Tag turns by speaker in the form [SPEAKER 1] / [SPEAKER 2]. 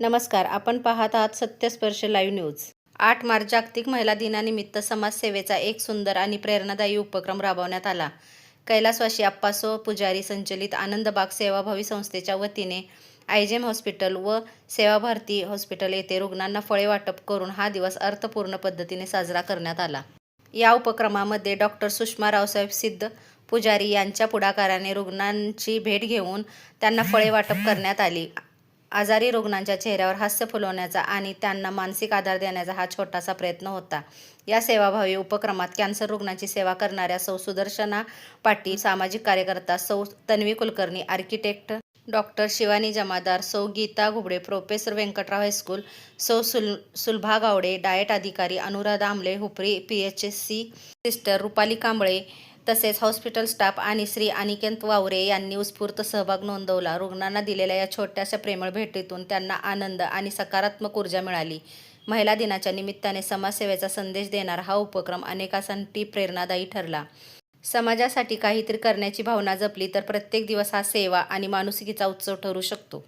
[SPEAKER 1] नमस्कार, आपण पाहत आहात सत्यस्पर्श लाईव्ह न्यूज. 8 मार्च जागतिक महिला दिनानिमित्त समाजसेवेचा एक सुंदर आणि प्रेरणादायी उपक्रम राबवण्यात आला. कैलासवासी अप्पासो पुजारी संचलित आनंदबाग सेवाभावी संस्थेच्या वतीने आयजेम हॉस्पिटल व सेवाभारती हॉस्पिटल येथे रुग्णांना फळे वाटप करून हा दिवस अर्थपूर्ण पद्धतीने साजरा करण्यात आला. या उपक्रमामध्ये डॉ. सुषमा रावसाहेब सिद्ध पुजारी यांच्या पुढाकाराने रुग्णांची भेट घेऊन त्यांना फळे वाटप करण्यात आली. आजारी रुग्णांच्या चेहऱ्यावर हास्य फुलवण्याचा आणि त्यांना मानसिक आधार देण्याचा हा छोटासा प्रयत्न होता. या सेवाभावी उपक्रमात कॅन्सर रुग्णांची सेवा करणाऱ्या सौ. सुदर्शना पाटील, सामाजिक कार्यकर्ता सौ. तन्वी कुलकर्णी, आर्किटेक्ट डॉ. शिवानी जमादार, सौ. गीता घुबडे, प्रोफेसर व्यंकटराव हायस्कूल, सौ. सुलभा गावडे, डाएट अधिकारी अनुराधा आमले, हुपरी PHC सिस्टर रुपाली कांबळे तसेच हॉस्पिटल स्टाफ आणि श्री अनिकेत वावरे यांनी उत्स्फूर्त सहभाग नोंदवला. रुग्णांना दिलेल्या या छोट्याशा प्रेमळ भेटीतून त्यांना आनंद आणि सकारात्मक ऊर्जा मिळाली. महिला दिनाच्या निमित्ताने समाजसेवेचा संदेश देणारा हा उपक्रम अनेकांसाठी प्रेरणादायी ठरला. समाजासाठी काहीतरी करण्याची भावना जपली तर प्रत्येक दिवस हा सेवा आणि माणुसकीचा उत्सव ठरू शकतो.